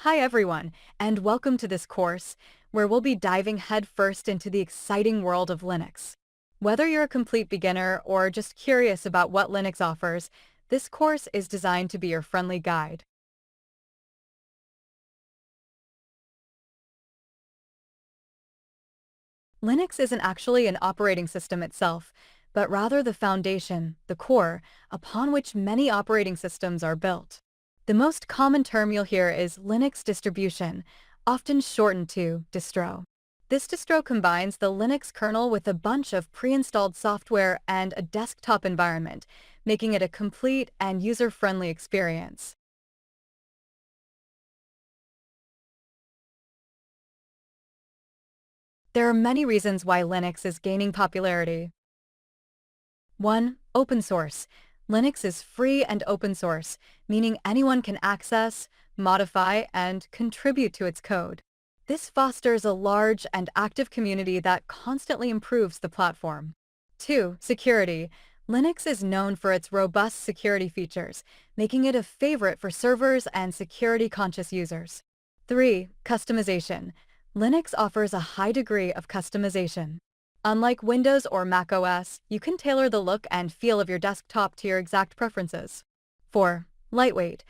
Hi everyone, and welcome to this course, where we'll be diving headfirst into the exciting world of Linux. Whether you're a complete beginner or just curious about what Linux offers, this course is designed to be your friendly guide. Linux isn't actually an operating system itself, but rather the foundation, the core, upon which many operating systems are built. The most common term you'll hear is Linux distribution, often shortened to distro. This distro combines the Linux kernel with a bunch of pre-installed software and a desktop environment, making it a complete and user-friendly experience. There are many reasons why Linux is gaining popularity. 1. Open source. Linux is free and open source, meaning anyone can access, modify, and contribute to its code. This fosters a large and active community that constantly improves the platform. 2. Security. Linux is known for its robust security features, making it a favorite for servers and security-conscious users. 3. Customization. Linux offers a high degree of customization. Unlike Windows or Mac OS, you can tailor the look and feel of your desktop to your exact preferences. 4. Lightweight.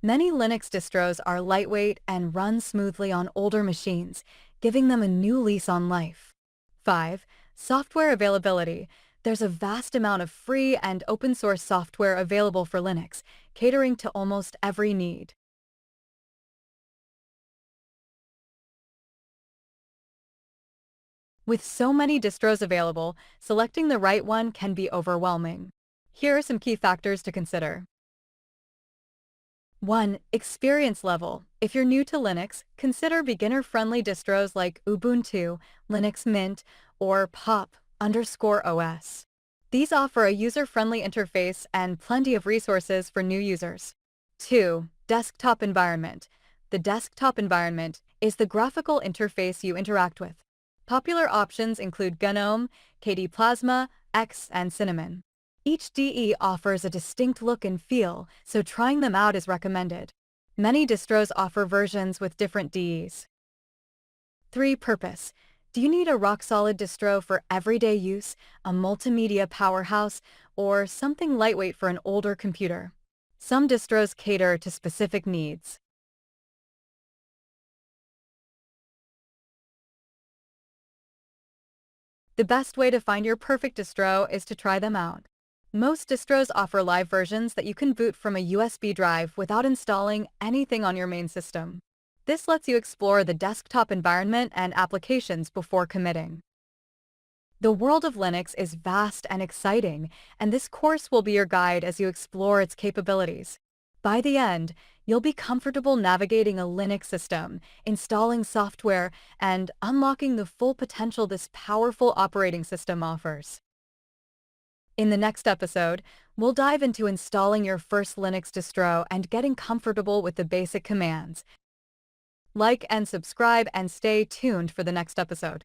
Many Linux distros are lightweight and run smoothly on older machines, giving them a new lease on life. 5. Software availability. There's a vast amount of free and open source software available for Linux, catering to almost every need. With so many distros available, selecting the right one can be overwhelming. Here are some key factors to consider. 1. Experience level. If you're new to Linux, consider beginner-friendly distros like Ubuntu, Linux Mint, or pop_os. These offer a user-friendly interface and plenty of resources for new users. 2. Desktop environment. The desktop environment is the graphical interface you interact with. Popular options include GNOME, KDE Plasma, X, and Cinnamon. Each DE offers a distinct look and feel, so trying them out is recommended. Many distros offer versions with different DEs. 3. Purpose. Do you need a rock-solid distro for everyday use, a multimedia powerhouse, or something lightweight for an older computer? Some distros cater to specific needs. The best way to find your perfect distro is to try them out. Most distros offer live versions that you can boot from a USB drive without installing anything on your main system. This lets you explore the desktop environment and applications before committing. The world of Linux is vast and exciting, and this course will be your guide as you explore its capabilities. By the end, you'll be comfortable navigating a Linux system, installing software, and unlocking the full potential this powerful operating system offers. In the next episode, we'll dive into installing your first Linux distro and getting comfortable with the basic commands. Like and subscribe and stay tuned for the next episode.